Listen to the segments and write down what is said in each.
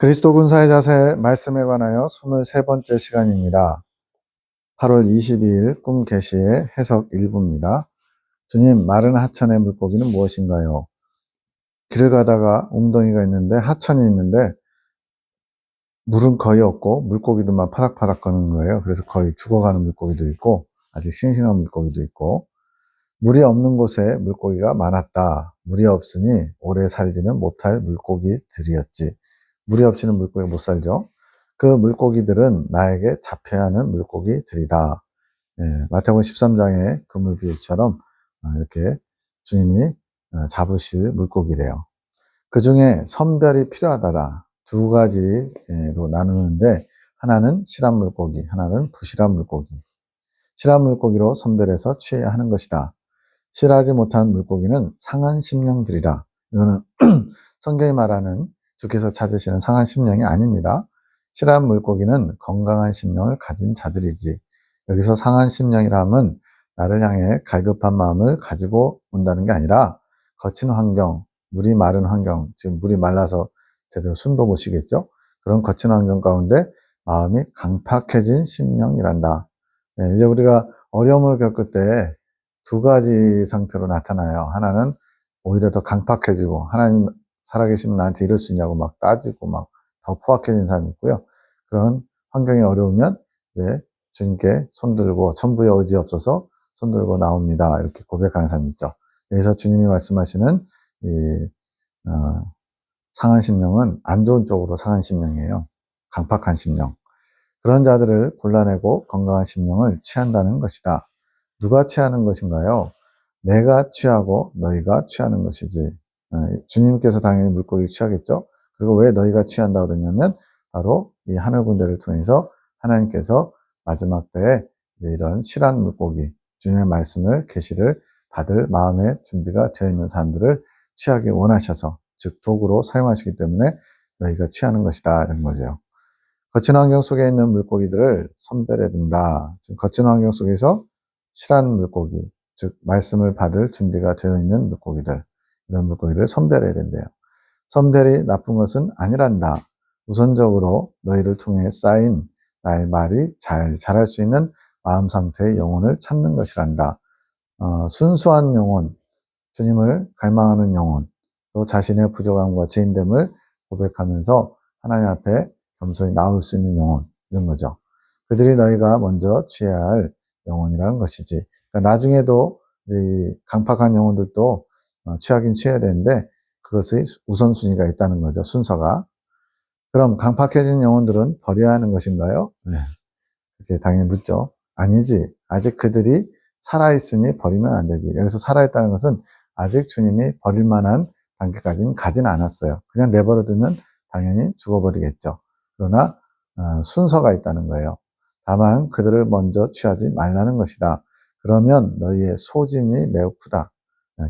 그리스도 군사의 자세 말씀에 관하여 23번째 시간입니다. 8월 22일 꿈 계시의 해석 일부입니다. 주님, 마른 하천의 물고기는 무엇인가요? 길을 가다가 웅덩이가 있는데 하천이 있는데 물은 거의 없고 물고기들만 파닥파닥 거는 거예요. 그래서 거의 죽어가는 물고기도 있고 아직 싱싱한 물고기도 있고, 물이 없는 곳에 물고기가 많았다. 물이 없으니 오래 살지는 못할 물고기들이었지. 물이 없이는 물고기가 못 살죠. 그 물고기들은 나에게 잡혀야 하는 물고기들이다. 마태복음 13장의 그물 비유처럼 이렇게 주님이 잡으실 물고기래요. 그 중에 선별이 필요하다. 두 가지로 나누는데, 하나는 실한 물고기, 하나는 부실한 물고기. 실한 물고기로 선별해서 취해야 하는 것이다. 실하지 못한 물고기는 상한 심령들이라. 이거는 성경이 말하는 주께서 찾으시는 상한 심령이 아닙니다. 실한 물고기는 건강한 심령을 가진 자들이지. 여기서 상한 심령이라 함은 나를 향해 갈급한 마음을 가지고 온다는 게 아니라, 거친 환경, 물이 마른 환경, 지금 물이 말라서 제대로 숨도 못 쉬겠죠? 그런 거친 환경 가운데 마음이 강팍해진 심령이란다. 이제 우리가 어려움을 겪을 때 두 가지 상태로 나타나요. 하나는 오히려 더 강팍해지고, 하나님 살아계시면 나한테 이럴 수 있냐고 막 따지고 막 더 포악해진 사람이 있고요. 그런 환경이 어려우면 이제 주님께 손들고, 천부의 의지 없어서 손들고 나옵니다. 이렇게 고백하는 사람이 있죠. 여기서 주님이 말씀하시는 이 상한 심령은 안 좋은 쪽으로 상한 심령이에요. 강팍한 심령. 그런 자들을 골라내고 건강한 심령을 취한다는 것이다. 누가 취하는 것인가요? 내가 취하고 너희가 취하는 것이지. 주님께서 당연히 물고기 취하겠죠? 그리고 왜 너희가 취한다 그러냐면, 바로 이 하늘 군대를 통해서 하나님께서 마지막 때에 이제 이런 실한 물고기, 주님의 말씀을, 계시를 받을 마음의 준비가 되어 있는 사람들을 취하기 원하셔서, 즉 도구로 사용하시기 때문에 너희가 취하는 것이다, 이런 거죠. 거친 환경 속에 있는 물고기들을 선별해야 된다. 지금 거친 환경 속에서 실한 물고기, 즉 말씀을 받을 준비가 되어 있는 물고기들, 이런 물고기를 선별해야 된대요. 선별이 나쁜 것은 아니란다. 우선적으로 너희를 통해 쌓인 나의 말이 잘 자랄 수 있는 마음 상태의 영혼을 찾는 것이란다. 순수한 영혼, 주님을 갈망하는 영혼, 또 자신의 부족함과 죄인됨을 고백하면서 하나님 앞에 겸손히 나올 수 있는 영혼, 이런 거죠. 그들이 너희가 먼저 취해야 할 영혼이라는 것이지. 그러니까 나중에도 이제 이 강팍한 영혼들도 취하긴 취해야 되는데, 그것의 우선순위가 있다는 거죠. 순서가. 그럼 강팍해진 영혼들은 버려야 하는 것인가요? 네. 이렇게 당연히 묻죠. 아니지. 아직 그들이 살아있으니 버리면 안 되지. 여기서 살아있다는 것은 아직 주님이 버릴 만한 단계까지는 가진 않았어요. 그냥 내버려 두면 당연히 죽어버리겠죠. 그러나 순서가 있다는 거예요. 다만 그들을 먼저 취하지 말라는 것이다. 그러면 너희의 소진이 매우 크다.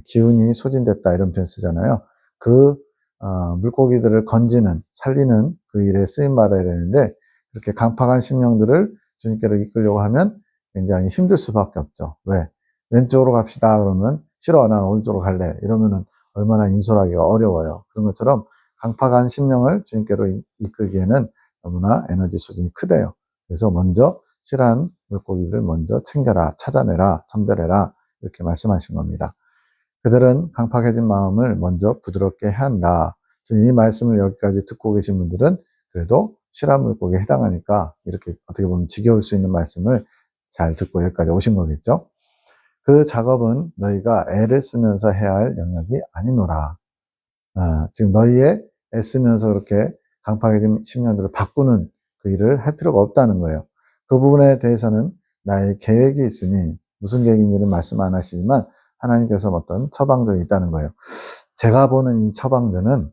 기운이 소진됐다, 이런 표현 쓰잖아요. 그 물고기들을 건지는, 살리는 그 일에 쓰임받아야 되는데, 그렇게 강팍한 심령들을 주님께로 이끌려고 하면 굉장히 힘들 수밖에 없죠. 왜? 왼쪽으로 갑시다 그러면 싫어, 난 오른쪽으로 갈래, 이러면은 얼마나 인솔하기가 어려워요. 그런 것처럼 강팍한 심령을 주님께로 이끌기에는 너무나 에너지 소진이 크대요. 그래서 먼저 실한 물고기를 먼저 챙겨라, 찾아내라, 선별해라, 이렇게 말씀하신 겁니다. 그들은 강팍해진 마음을 먼저 부드럽게 해야 한다. 지금 이 말씀을 여기까지 듣고 계신 분들은 그래도 실한 물고기에 해당하니까 이렇게 어떻게 보면 지겨울 수 있는 말씀을 잘 듣고 여기까지 오신 거겠죠. 그 작업은 너희가 애를 쓰면서 해야 할 영역이 아니노라. 지금 너희의 애쓰면서 그렇게 강팍해진 심령들을 바꾸는 그 일을 할 필요가 없다는 거예요. 그 부분에 대해서는 나의 계획이 있으니, 무슨 계획인지는 말씀 안 하시지만 하나님께서 어떤 처방전이 있다는 거예요. 제가 보는 이 처방전은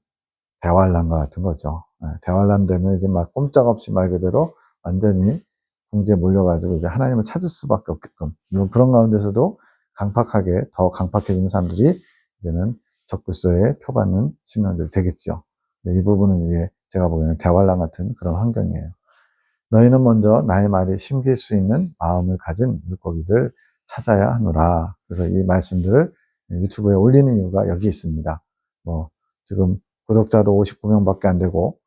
대환란과 같은 거죠. 대환란 되면 이제 막 꼼짝없이 말 그대로 완전히 궁지에 몰려가지고 이제 하나님을 찾을 수밖에 없게끔, 물론 그런 가운데서도 강팍하게 더 강팍해지는 사람들이 이제는 적그리스도에 표받는 심령들이 되겠죠. 이 부분은 이제 제가 보기에는 대환란 같은 그런 환경이에요. 너희는 먼저 나의 말이 심길 수 있는 마음을 가진 물고기들 찾아야 하노라. 그래서 이 말씀들을 유튜브에 올리는 이유가 여기 있습니다. 지금 구독자도 59명밖에 안 되고,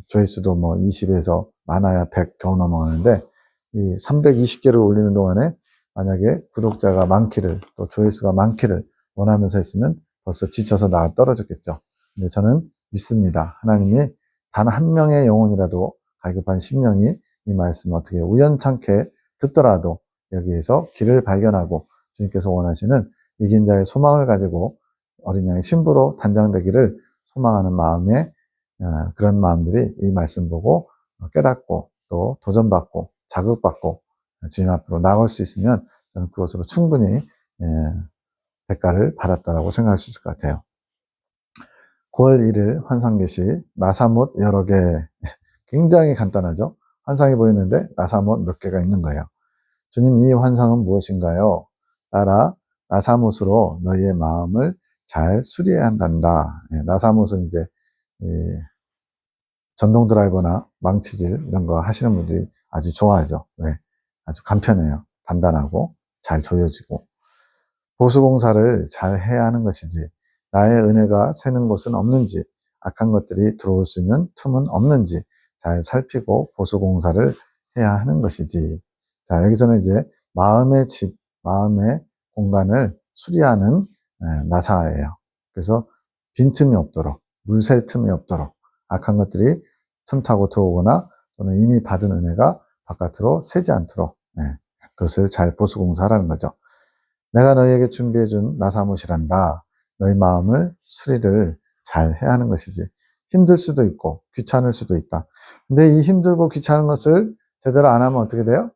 조회수도 뭐 20에서 많아야 100 겨우 넘어가는데 이 320개를 올리는 동안에 만약에 구독자가 많기를 또 조회수가 많기를 원하면서 했으면 벌써 지쳐서 나가 떨어졌겠죠. 근데 저는 믿습니다. 하나님이 단 한 명의 영혼이라도 갈급한 심령이 이 말씀을 어떻게 우연찮게 듣더라도 여기에서 길을 발견하고 주님께서 원하시는 이긴 자의 소망을 가지고 어린 양의 신부로 단장되기를 소망하는 마음에 그런 마음들이 이 말씀 보고 깨닫고 또 도전받고 자극받고 주님 앞으로 나갈 수 있으면 저는 그것으로 충분히 대가를 받았다라고 생각할 수 있을 것 같아요. 9월 1일 환상계시 나사못 여러 개 굉장히 간단하죠. 환상이 보이는데 나사못 몇 개가 있는 거예요. 주님 이 환상은 무엇인가요? 따라 나사못으로 너희의 마음을 잘 수리해야 한단다. 나사못은 이제 전동 드라이버나 망치질 이런 거 하시는 분들이 아주 좋아하죠. 왜? 아주 간편해요. 단단하고 잘 조여지고 보수공사를 잘 해야 하는 것이지 나의 은혜가 새는 곳은 없는지 악한 것들이 들어올 수 있는 틈은 없는지 잘 살피고 보수공사를 해야 하는 것이지. 자, 여기서는 이제 마음의 집, 마음의 공간을 수리하는 나사예요. 그래서 빈틈이 없도록, 물샐 틈이 없도록 악한 것들이 틈타고 들어오거나 또는 이미 받은 은혜가 바깥으로 새지 않도록 그것을 잘 보수공사하라는 거죠. 내가 너희에게 준비해준 나사못이란다. 너희 마음을 수리를 잘 해야 하는 것이지. 힘들 수도 있고 귀찮을 수도 있다. 근데 이 힘들고 귀찮은 것을 제대로 안 하면 어떻게 돼요?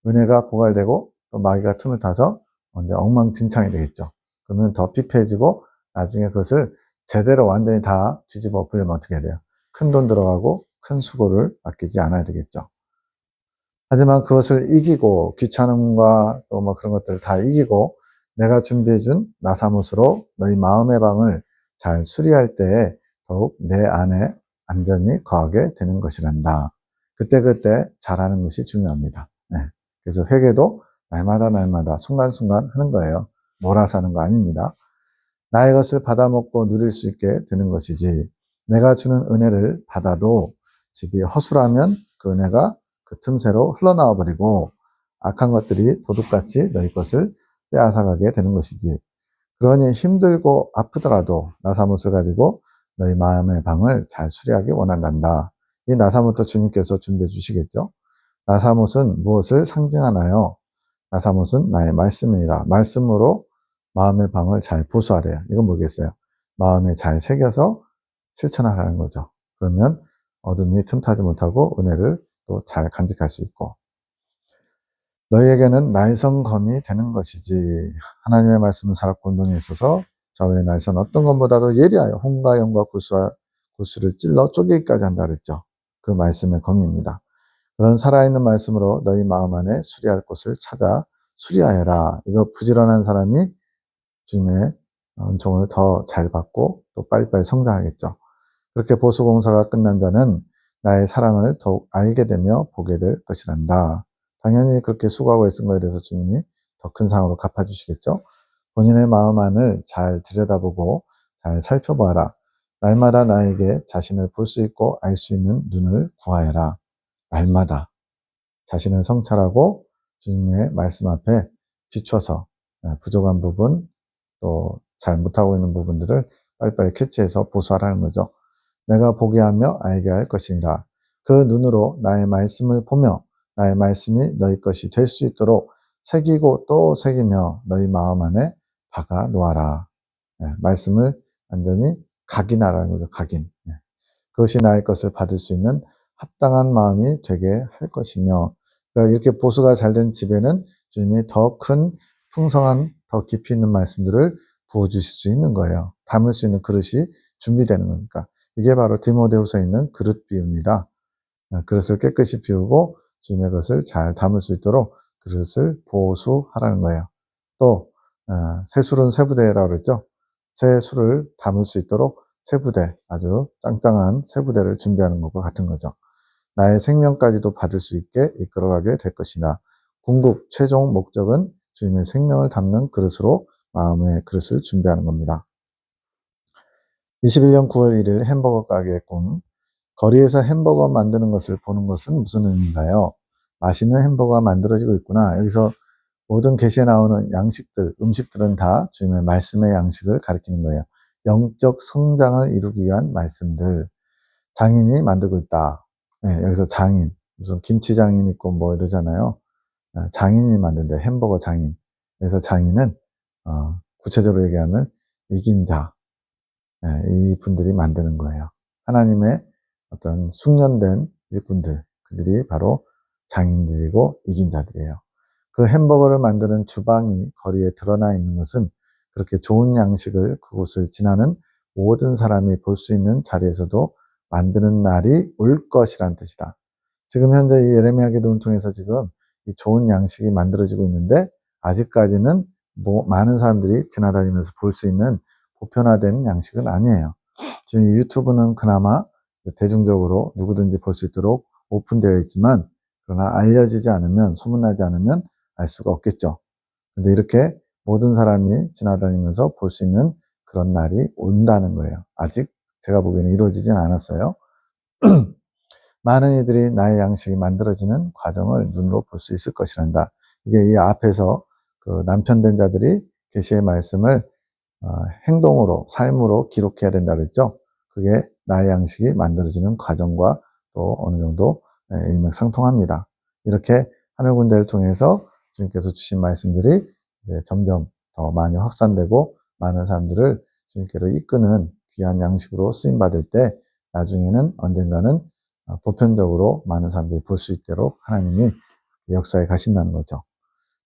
은혜가 고갈되고 또 마귀가 틈을 타서 먼저 엉망진창이 되겠죠. 그러면 더 피폐해지고 나중에 그것을 제대로 완전히 다 뒤집어 엎으려면 어떻게 해야 돼요? 큰 돈 들어가고 큰 수고를 아끼지 않아야 되겠죠. 하지만 그것을 이기고 귀찮음과 또 뭐 그런 것들을 다 이기고 내가 준비해준 나사못으로 너희 마음의 방을 잘 수리할 때에 더욱 내 안에 안전히 거하게 되는 것이란다. 그때그때 잘하는 것이 중요합니다. 그래서 회개도 날마다 순간순간 하는 거예요. 몰아서 하는 거 아닙니다. 나의 것을 받아먹고 누릴 수 있게 되는 것이지 내가 주는 은혜를 받아도 집이 허술하면 그 은혜가 그 틈새로 흘러나와 버리고 악한 것들이 도둑같이 너희 것을 빼앗아가게 되는 것이지. 그러니 힘들고 아프더라도 나사못을 가지고 너희 마음의 방을 잘 수리하기 원한단다. 이 나사못도 주님께서 준비해 주시겠죠. 나사못은 무엇을 상징하나요? 나사못은 나의 말씀이라. 말씀으로 마음의 방을 잘 보수하래요. 이건 뭐겠어요? 마음에 잘 새겨서 실천하라는 거죠. 그러면 어둠이 틈타지 못하고 은혜를 또 잘 간직할 수 있고 너희에게는 날성검이 되는 것이지. 하나님의 말씀은 살았고 운동에 있어서 좌우의 날선 어떤 것보다도 예리하여 홍과 영과 구수를 찔러 쪼개기까지 한다 그랬죠. 그 말씀의 검입니다. 그런 살아있는 말씀으로 너희 마음 안에 수리할 곳을 찾아 수리하여라. 이거 부지런한 사람이 주님의 은총을 더 잘 받고 또 빨리빨리 성장하겠죠. 그렇게 보수공사가 끝난 자는 나의 사랑을 더욱 알게 되며 보게 될 것이란다. 당연히 그렇게 수고하고 애쓴 거에 대해서 주님이 더 큰 상으로 갚아주시겠죠. 본인의 마음 안을 잘 들여다보고 잘 살펴보아라. 날마다 나에게 자신을 볼 수 있고 알 수 있는 눈을 구하여라. 날마다 자신을 성찰하고 주님의 말씀 앞에 비춰서 부족한 부분 또 잘 못하고 있는 부분들을 빨리빨리 캐치해서 보수하라는 거죠. 내가 보게 하며 알게 할 것이니라. 그 눈으로 나의 말씀을 보며 나의 말씀이 너희 것이 될 수 있도록 새기고 또 새기며 너희 마음 안에 박아 놓아라. 말씀을 완전히 각인하라는 거죠. 각인. 그것이 나의 것을 받을 수 있는 합당한 마음이 되게 할 것이며 그러니까 이렇게 보수가 잘 된 집에는 주님이 더 큰 풍성한 더 깊이 있는 말씀들을 부어주실 수 있는 거예요. 담을 수 있는 그릇이 준비되는 거니까. 이게 바로 디모데후서에 있는 그릇 비유입니다. 그릇을 깨끗이 비우고 주님의 것을 잘 담을 수 있도록 그릇을 보수하라는 거예요. 또 새술은 새부대라고 그랬죠. 새 술을 담을 수 있도록 새부대, 아주 짱짱한 새부대를 준비하는 것과 같은 거죠. 나의 생명까지도 받을 수 있게 이끌어가게 될 것이나 궁극 최종 목적은 주님의 생명을 담는 그릇으로 마음의 그릇을 준비하는 겁니다. 21년 9월 1일 햄버거 가게의 꿈. 거리에서 햄버거 만드는 것을 보는 것은 무슨 의미인가요? 맛있는 햄버거가 만들어지고 있구나. 여기서 모든 계시에 나오는 양식들, 음식들은 다 주님의 말씀의 양식을 가리키는 거예요. 영적 성장을 이루기 위한 말씀들. 장인이 만들고 있다. 네, 여기서 장인, 무슨 김치 장인 있고 뭐 이러잖아요. 장인이 만든대, 햄버거 장인. 그래서 장인은 구체적으로 얘기하면 이긴 자, 이 분들이 만드는 거예요. 하나님의 어떤 숙련된 일꾼들, 그들이 바로 장인들이고 이긴 자들이에요. 그 햄버거를 만드는 주방이 거리에 드러나 있는 것은 그렇게 좋은 양식을 그곳을 지나는 모든 사람이 볼 수 있는 자리에서도 만드는 날이 올 것이란 뜻이다. 지금 현재 이 예레미야 기도를 통해서 지금 이 좋은 양식이 만들어지고 있는데 아직까지는 많은 사람들이 지나다니면서 볼 수 있는 보편화된 양식은 아니에요. 지금 이 유튜브는 그나마 대중적으로 누구든지 볼 수 있도록 오픈되어 있지만 그러나 알려지지 않으면, 소문나지 않으면 알 수가 없겠죠. 근데 이렇게 모든 사람이 지나다니면서 볼 수 있는 그런 날이 온다는 거예요. 아직 제가 보기에는 이루어지진 않았어요. 많은 이들이 나의 양식이 만들어지는 과정을 눈으로 볼 수 있을 것이란다. 이게 이 앞에서 그 남편 된 자들이 계시의 말씀을 행동으로, 삶으로 기록해야 된다 그랬죠. 그게 나의 양식이 만들어지는 과정과 또 어느 정도 일맥상통합니다. 이렇게 하늘 군대를 통해서 주님께서 주신 말씀들이 이제 점점 더 많이 확산되고 많은 사람들을 주님께로 이끄는 귀한 양식으로 쓰임 받을 때 나중에는 언젠가는 보편적으로 많은 사람들이 볼 수 있도록 하나님이 역사에 가신다는 거죠.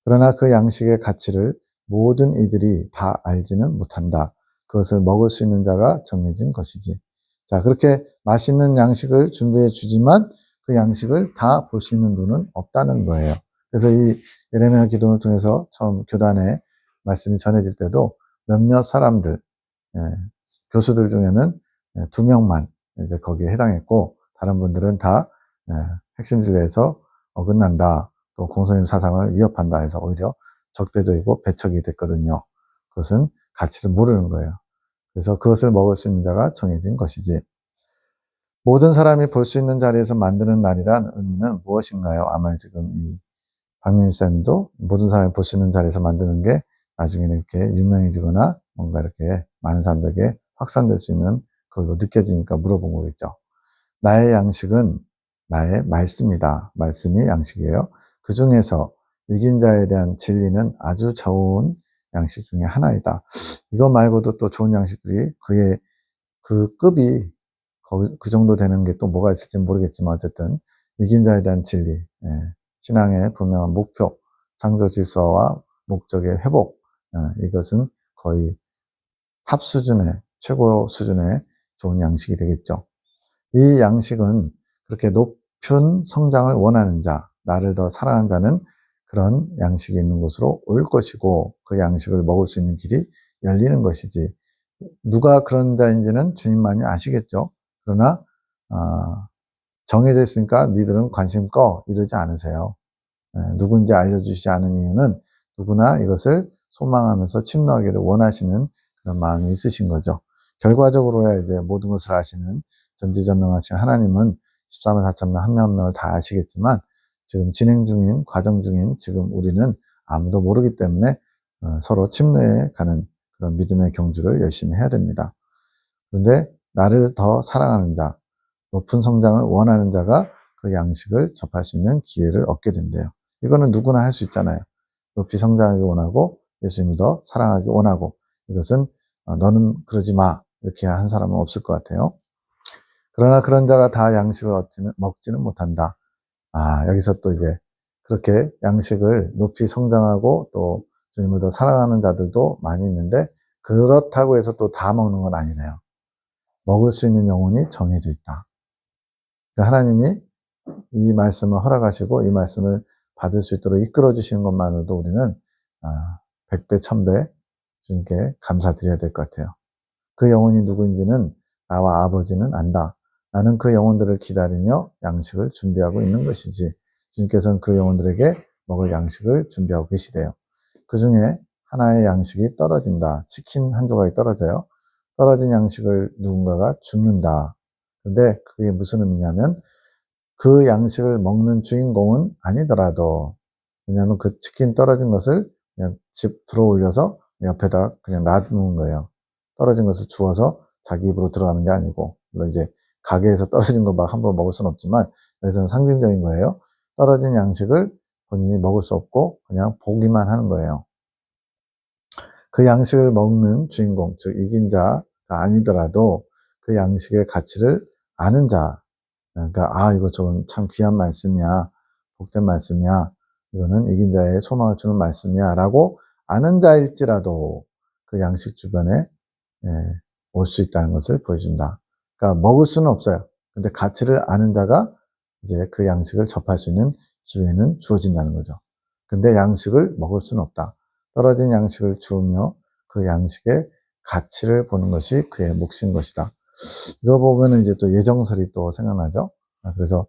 그러나 그 양식의 가치를 모든 이들이 다 알지는 못한다. 그것을 먹을 수 있는 자가 정해진 것이지. 자, 그렇게 맛있는 양식을 준비해 주지만 그 양식을 다 볼 수 있는 눈은 없다는 거예요. 그래서 이 예레미야 기도를 통해서 처음 교단에 말씀이 전해질 때도 몇몇 사람들, 교수들 중에는 2명만 이제 거기에 해당했고 다른 분들은 다 핵심 주제에서 어긋난다. 또 공소님 사상을 위협한다 해서 오히려 적대적이고 배척이 됐거든요. 그것은 가치를 모르는 거예요. 그래서 그것을 먹을 수 있는 자가 정해진 것이지. 모든 사람이 볼 수 있는 자리에서 만드는 날이란 의미는 무엇인가요? 아마 지금 이 박민희 쌤도 모든 사람이 볼 수 있는 자리에서 만드는 게 나중에는 이렇게 유명해지거나 뭔가 이렇게 많은 사람들에게 확산될 수 있는 그걸로 느껴지니까 물어본 거겠죠. 나의 양식은 나의 말씀이다. 말씀이 양식이에요. 그 중에서 이긴 자에 대한 진리는 아주 좋은 양식 중에 하나이다. 이거 말고도 또 좋은 양식들이 그의 그 급이 그 정도 되는 게 또 뭐가 있을지 모르겠지만 어쨌든 이긴 자에 대한 진리, 신앙의 분명한 목표, 창조 질서와 목적의 회복, 이것은 거의 탑 수준의 최고 수준의 좋은 양식이 되겠죠. 이 양식은 그렇게 높은 성장을 원하는 자, 나를 더 사랑하는 자는 그런 양식이 있는 곳으로 올 것이고 그 양식을 먹을 수 있는 길이 열리는 것이지. 누가 그런 자인지는 주님만이 아시겠죠. 그러나 정해져 있으니까 니들은 관심 꺼 이러지 않으세요. 누군지 알려주시지 않은 이유는 누구나 이것을 소망하면서 침노하기를 원하시는 그런 마음이 있으신 거죠. 결과적으로야 이제 모든 것을 아시는 전지전능하신 하나님은 14만 4천 명 한 명 한 명을 다 아시겠지만 지금 진행 중인 과정 중인 지금 우리는 아무도 모르기 때문에 서로 침노해 가는 그런 믿음의 경주를 열심히 해야 됩니다. 그런데 나를 더 사랑하는 자, 높은 성장을 원하는 자가 그 양식을 접할 수 있는 기회를 얻게 된대요. 이거는 누구나 할 수 있잖아요. 높이 성장하기 원하고 예수님을 더 사랑하기 원하고 이것은 너는 그러지 마 이렇게 한 사람은 없을 것 같아요. 그러나 그런 자가 다 양식을 먹지는 못한다. 여기서 또 이제 그렇게 양식을 높이 성장하고 또 주님을 더 사랑하는 자들도 많이 있는데 그렇다고 해서 또 다 먹는 건 아니네요. 먹을 수 있는 영혼이 정해져 있다. 그러니까 하나님이 이 말씀을 허락하시고 이 말씀을 받을 수 있도록 이끌어 주시는 것만으로도 우리는 100배, 1000배 주님께 감사드려야 될 것 같아요. 그 영혼이 누구인지는 나와 아버지는 안다. 나는 그 영혼들을 기다리며 양식을 준비하고 있는 것이지. 주님께서는 그 영혼들에게 먹을 양식을 준비하고 계시대요. 그 중에 하나의 양식이 떨어진다. 치킨 한 조각이 떨어져요. 떨어진 양식을 누군가가 줍는다. 근데 그게 무슨 의미냐면 그 양식을 먹는 주인공은 아니더라도, 왜냐하면 그 치킨 떨어진 것을 그냥 집 들어 올려서 옆에다 그냥 놔두는 거예요. 떨어진 것을 주워서 자기 입으로 들어가는 게 아니고, 물론 이제 가게에서 떨어진 거 막 함부로 먹을 수는 없지만, 여기서는 상징적인 거예요. 떨어진 양식을 본인이 먹을 수 없고 그냥 보기만 하는 거예요. 그 양식을 먹는 주인공, 즉 이긴 자가 아니더라도 그 양식의 가치를 아는 자, 그러니까 이거 좀 참 귀한 말씀이야, 복된 말씀이야, 이거는 이긴 자의 소망을 주는 말씀이야 라고 아는 자일지라도 그 양식 주변에 올 수 있다는 것을 보여준다. 그러니까 먹을 수는 없어요. 근데 가치를 아는 자가 이제 그 양식을 접할 수 있는 기회는 주어진다는 거죠. 근데 양식을 먹을 수는 없다. 떨어진 양식을 주우며 그 양식의 가치를 보는 것이 그의 몫인 것이다. 이거 보면은 이제 또 예정설이 또 생각나죠. 그래서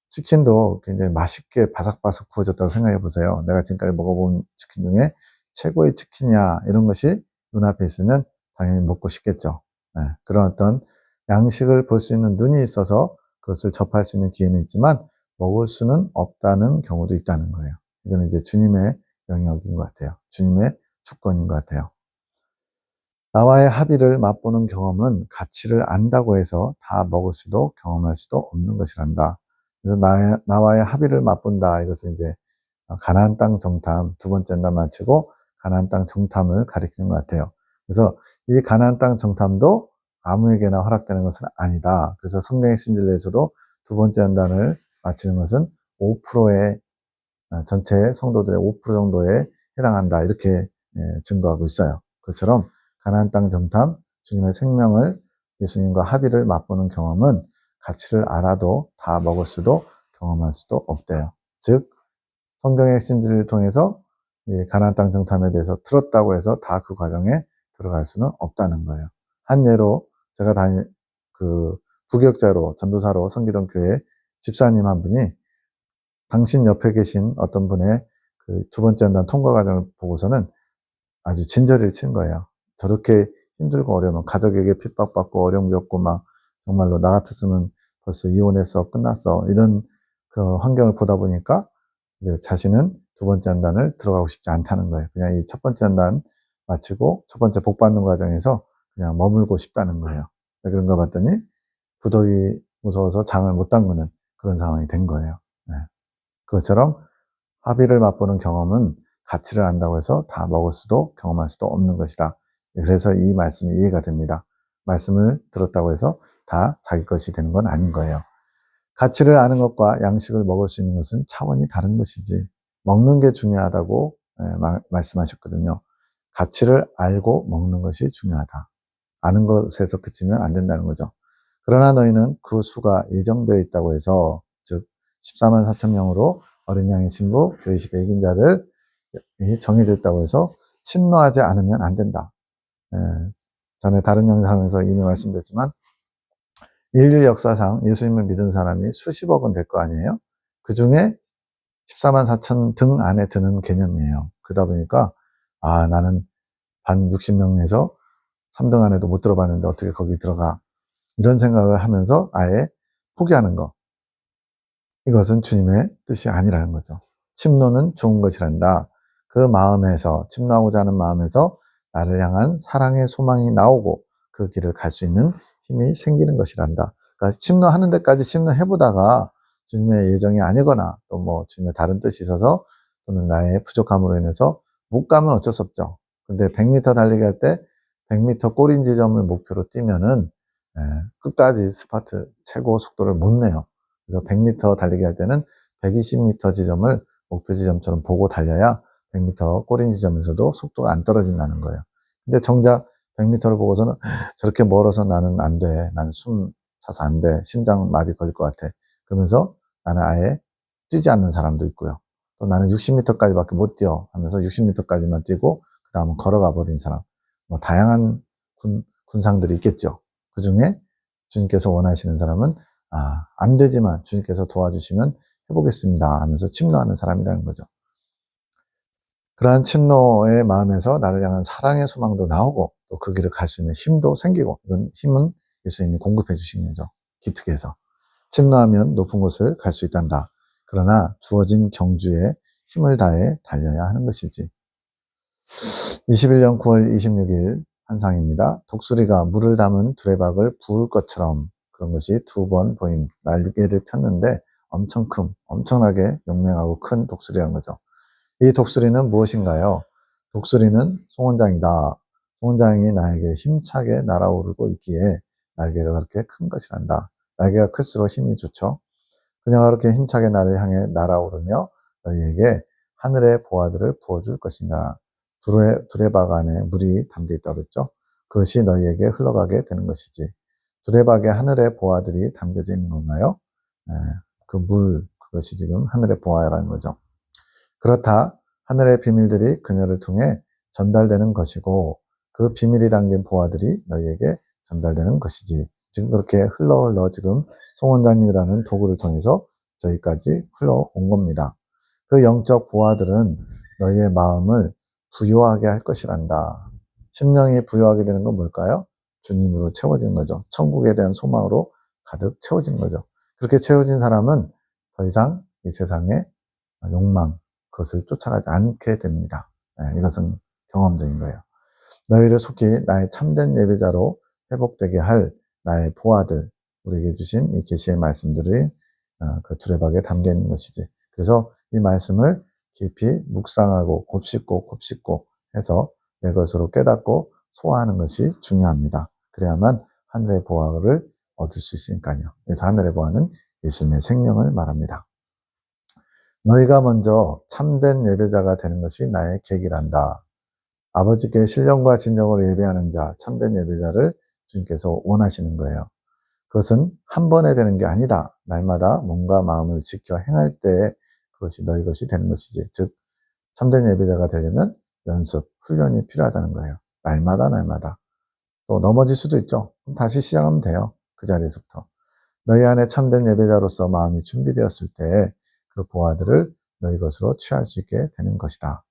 치킨도 굉장히 맛있게 바삭바삭 구워졌다고 생각해 보세요. 내가 지금까지 먹어본 치킨 중에 최고의 치킨이야, 이런 것이 눈앞에 있으면 당연히 먹고 싶겠죠. 그런 어떤 양식을 볼 수 있는 눈이 있어서 그것을 접할 수 있는 기회는 있지만 먹을 수는 없다는 경우도 있다는 거예요. 이건 이제 주님의 영역인 것 같아요. 주님의 주권인 것 같아요. 나와의 합의를 맛보는 경험은 가치를 안다고 해서 다 먹을 수도 경험할 수도 없는 것이란다. 그래서 나와의 합의를 맛본다. 이것은 이제 가나안 땅 정탐 두 번째 날 마치고 가나안 땅 정탐을 가리키는 것 같아요. 그래서 이 가나안 땅 정탐도 아무에게나 허락되는 것은 아니다. 그래서 성경의 심지에서도 두 번째 연단을 마치는 것은 5%의 전체 성도들의 5% 정도에 해당한다. 이렇게 증거하고 있어요. 그것처럼 가나안 땅 정탐, 주님의 생명을 예수님과 합의를 맛보는 경험은 가치를 알아도 다 먹을 수도 경험할 수도 없대요. 즉 성경의 핵심들을 통해서 이 가나안 땅 정탐에 대해서 들었다고 해서 다 그 과정에 들어갈 수는 없다는 거예요. 한 예로 제가 그 부교육자로 전도사로 섬기던 교회 집사님 한 분이 당신 옆에 계신 어떤 분의 그 두 번째 연단 통과 과정을 보고서는 아주 진저리를 친 거예요. 저렇게 힘들고 어려우면 가족에게 핍박받고 어려움 겪고 막 정말로 나 같았으면 벌써 이혼했어, 끝났어, 이런 그 환경을 보다 보니까 이제 자신은 두 번째 연단을 들어가고 싶지 않다는 거예요. 그냥 이 첫 번째 연단 마치고 첫 번째 복 받는 과정에서 그냥 머물고 싶다는 거예요. 그런가 봤더니 부덕이 무서워서 장을 못 담그는 그런 상황이 된 거예요. 그것처럼 합의를 맛보는 경험은 가치를 안다고 해서 다 먹을 수도 경험할 수도 없는 것이다. 그래서 이 말씀이 이해가 됩니다. 말씀을 들었다고 해서 다 자기 것이 되는 건 아닌 거예요. 가치를 아는 것과 양식을 먹을 수 있는 것은 차원이 다른 것이지, 먹는 게 중요하다고 말씀하셨거든요. 가치를 알고 먹는 것이 중요하다. 아는 것에서 그치면 안 된다는 거죠. 그러나 너희는 그 수가 예정되어 있다고 해서, 즉 14만 4천 명으로 어린 양의 신부, 교회 시대 이긴 자들이 정해져 있다고 해서 침노하지 않으면 안 된다. 전에 다른 영상에서 이미 말씀드렸지만 인류 역사상 예수님을 믿은 사람이 수십억은 될 거 아니에요? 그 중에 14만 4천 등 안에 드는 개념이에요. 그러다 보니까 나는 반 60명에서 3등 안에도 못 들어봤는데 어떻게 거기 들어가, 이런 생각을 하면서 아예 포기하는 거, 이것은 주님의 뜻이 아니라는 거죠. 침노는 좋은 것이란다. 그 마음에서, 침노하고자 하는 마음에서 나를 향한 사랑의 소망이 나오고 그 길을 갈 수 있는 힘이 생기는 것이란다. 그러니까 침노하는 데까지 침노해보다가 주님의 예정이 아니거나 또 뭐 주님의 다른 뜻이 있어서 또는 나의 부족함으로 인해서 못 가면 어쩔 수 없죠. 근데 100m 달리기 할 때 100m 꼬린 지점을 목표로 뛰면은 끝까지 스파트 최고 속도를 못 내요. 그래서 100m 달리기 할 때는 120m 지점을 목표 지점처럼 보고 달려야 100m 꼬린 지점에서도 속도가 안 떨어진다는 거예요. 근데 정작 100m를 보고서는 저렇게 멀어서 나는 안 돼, 나는 숨 차서 안 돼, 심장 마비 걸릴 것 같아, 그러면서 나는 아예 뛰지 않는 사람도 있고요. 또 나는 60m까지밖에 못 뛰어 하면서 60m까지만 뛰고 그 다음은 걸어가 버린 사람, 뭐 다양한 군상들이 있겠죠. 그 중에 주님께서 원하시는 사람은 안 되지만 주님께서 도와주시면 해보겠습니다 하면서 침노하는 사람이라는 거죠. 그러한 침노의 마음에서 나를 향한 사랑의 소망도 나오고 또 그 길을 갈 수 있는 힘도 생기고, 이건 힘은 예수님이 공급해 주신 거죠. 기특해서. 침노하면 높은 곳을 갈 수 있단다. 그러나 주어진 경주에 힘을 다해 달려야 하는 것이지. 21년 9월 26일 환상입니다. 독수리가 물을 담은 두레박을 부을 것처럼 그런 것이 두 번 보임. 날개를 폈는데 엄청나게 용맹하고 큰 독수리라는 거죠. 이 독수리는 무엇인가요? 독수리는 송원장이다. 송원장이 나에게 힘차게 날아오르고 있기에 날개가 그렇게 큰 것이란다. 날개가 클수록 힘이 좋죠. 그녀가 그렇게 힘차게 나를 향해 날아오르며 너희에게 하늘의 보화들을 부어줄 것이니라. 두레박 안에 물이 담겨있다고 그랬죠. 그것이 너희에게 흘러가게 되는 것이지. 두레박에 하늘의 보화들이 담겨져 있는 건가요? 그 물, 그것이 지금 하늘의 보화라는 거죠. 그렇다. 하늘의 비밀들이 그녀를 통해 전달되는 것이고 그 비밀이 담긴 보화들이 너희에게 전달되는 것이지. 지금 그렇게 흘러 지금 송원장님이라는 도구를 통해서 저희까지 흘러온 겁니다. 그 영적 보화들은 너희의 마음을 부요하게 할 것이란다. 심령이 부요하게 되는 건 뭘까요? 주님으로 채워지는 거죠. 천국에 대한 소망으로 가득 채워지는 거죠. 그렇게 채워진 사람은 더 이상 이 세상의 욕망, 그것을 쫓아가지 않게 됩니다. 이것은 경험적인 거예요. 너희를 속히 나의 참된 예배자로 회복되게 할 나의 보화들, 우리에게 주신 이 계시의 말씀들이 그 두레박에 담겨 있는 것이지. 그래서 이 말씀을 깊이 묵상하고 곱씹고 해서 내 것으로 깨닫고 소화하는 것이 중요합니다. 그래야만 하늘의 보화를 얻을 수 있으니까요. 그래서 하늘의 보화는 예수님의 생명을 말합니다. 너희가 먼저 참된 예배자가 되는 것이 나의 계기란다. 아버지께 신령과 진정으로 예배하는 자, 참된 예배자를 주님께서 원하시는 거예요. 그것은 한 번에 되는 게 아니다. 날마다 몸과 마음을 지켜 행할 때 그것이 너희 것이 되는 것이지. 즉 참된 예배자가 되려면 연습, 훈련이 필요하다는 거예요. 날마다. 또 넘어질 수도 있죠. 그럼 다시 시작하면 돼요. 그 자리에서부터. 너희 안에 참된 예배자로서 마음이 준비되었을 때 그 보화들을 너희 것으로 취할 수 있게 되는 것이다.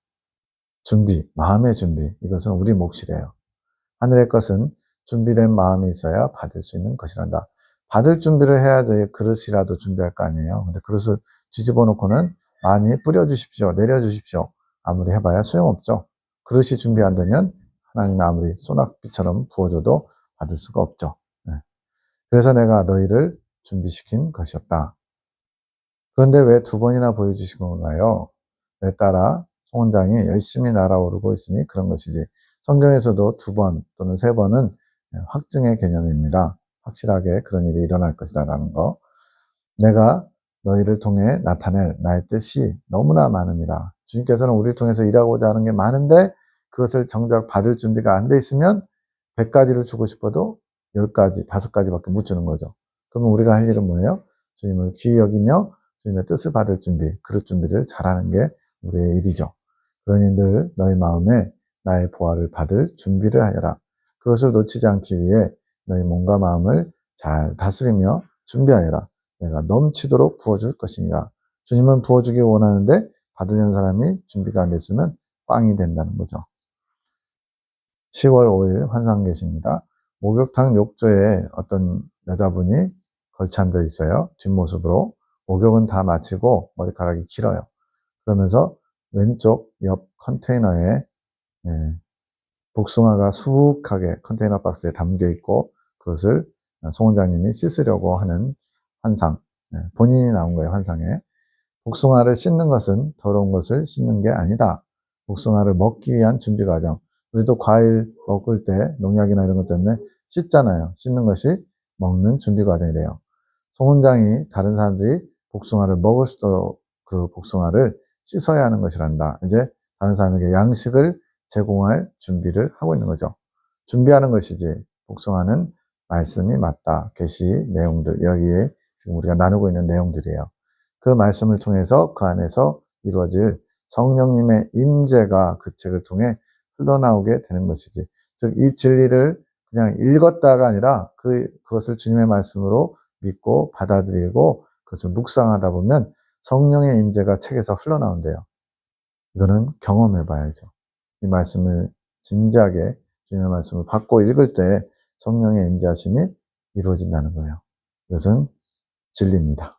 준비, 마음의 준비. 이것은 우리 몫이래요. 하늘의 것은 준비된 마음이 있어야 받을 수 있는 것이란다. 받을 준비를 해야지 그릇이라도 준비할 거 아니에요. 근데 그릇을 뒤집어 놓고는 많이 뿌려주십시오. 내려주십시오. 아무리 해봐야 소용없죠. 그릇이 준비 안 되면 하나님이 아무리 소낙비처럼 부어줘도 받을 수가 없죠. 그래서 내가 너희를 준비시킨 것이었다. 그런데 왜 두 번이나 보여주신 건가요? 내 따라 송원장이 열심히 날아오르고 있으니 그런 것이지. 성경에서도 두 번 또는 세 번은 확증의 개념입니다. 확실하게 그런 일이 일어날 것이다라는 거. 내가 너희를 통해 나타낼 나의 뜻이 너무나 많음이라. 주님께서는 우리를 통해서 일하고자 하는 게 많은데 그것을 정작 받을 준비가 안 돼 있으면 100가지를 주고 싶어도 10가지, 5가지밖에 못 주는 거죠. 그러면 우리가 할 일은 뭐예요? 주님을 귀히 여기며 주님의 뜻을 받을 준비, 그릇 준비를 잘하는 게 우리의 일이죠. 그러니 늘 너희 마음에 나의 보화를 받을 준비를 하여라. 그것을 놓치지 않기 위해 너희 몸과 마음을 잘 다스리며 준비하여라. 내가 넘치도록 부어줄 것이니라. 주님은 부어주기 원하는데 받으려는 사람이 준비가 안 됐으면 꽝이 된다는 거죠. 10월 5일 환상계시입니다. 목욕탕 욕조에 어떤 여자분이 걸쳐 앉아 있어요. 뒷모습으로. 목욕은 다 마치고 머리카락이 길어요. 그러면서 왼쪽 옆 컨테이너에 복숭아가 수북하게 컨테이너 박스에 담겨 있고 그것을 송 원장님이 씻으려고 하는 환상. 본인이 나온 거예요, 환상에. 복숭아를 씻는 것은 더러운 것을 씻는 게 아니다. 복숭아를 먹기 위한 준비 과정. 우리도 과일 먹을 때 농약이나 이런 것 때문에 씻잖아요. 씻는 것이 먹는 준비 과정이래요. 송 원장이 다른 사람들이 복숭아를 먹을 수 있도록 그 복숭아를 씻어야 하는 것이란다. 이제 다른 사람에게 양식을 제공할 준비를 하고 있는 거죠. 준비하는 것이지 복숭아는 말씀이 맞다. 계시 내용들, 여기에 지금 우리가 나누고 있는 내용들이에요. 그 말씀을 통해서 그 안에서 이루어질 성령님의 임재가 그 책을 통해 흘러나오게 되는 것이지. 즉, 이 진리를 그냥 읽었다가 아니라 그것을 주님의 말씀으로 믿고 받아들이고 그것을 묵상하다 보면 성령의 임재가 책에서 흘러나온대요. 이거는 경험해 봐야죠. 이 말씀을 진지하게 주님의 말씀을 받고 읽을 때 성령의 임재하심이 이루어진다는 거예요. 이것은 진리입니다.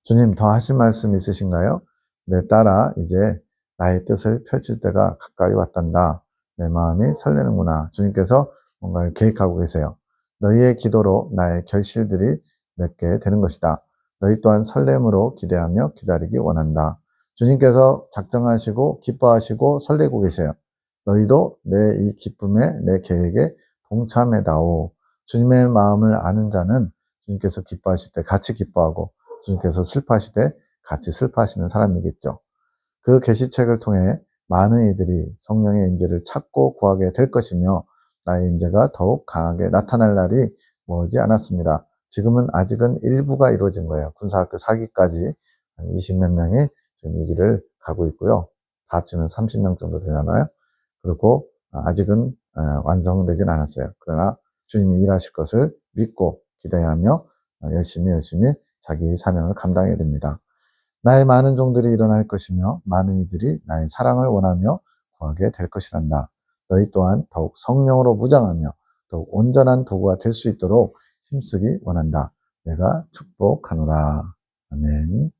주님 더 하실 말씀 있으신가요? 내 딸아 이제 나의 뜻을 펼칠 때가 가까이 왔단다. 내 마음이 설레는구나. 주님께서 뭔가를 계획하고 계세요. 너희의 기도로 나의 결실들이 맺게 되는 것이다. 너희 또한 설렘으로 기대하며 기다리기 원한다. 주님께서 작정하시고 기뻐하시고 설레고 계세요. 너희도 내 이 기쁨에 내 계획에 동참해다오. 주님의 마음을 아는 자는 주님께서 기뻐하실 때 같이 기뻐하고 주님께서 슬퍼하실 때 같이 슬퍼하시는 사람이겠죠. 그 계시책을 통해 많은 이들이 성령의 임재를 찾고 구하게 될 것이며 나의 임재가 더욱 강하게 나타날 날이 머지 않았습니다. 지금은 아직은 일부가 이루어진 거예요. 군사학교 4기까지 한 20몇 명이 지금 이 길을 가고 있고요. 다 합치면 30명 정도 되잖아요. 그리고 아직은 완성되진 않았어요. 그러나 주님이 일하실 것을 믿고 기대하며 열심히 자기 사명을 감당해야 됩니다. 나의 많은 종들이 일어날 것이며 많은 이들이 나의 사랑을 원하며 구하게 될 것이란다. 너희 또한 더욱 성령으로 무장하며 더욱 온전한 도구가 될 수 있도록 힘쓰기 원한다. 내가 축복하노라. 아멘.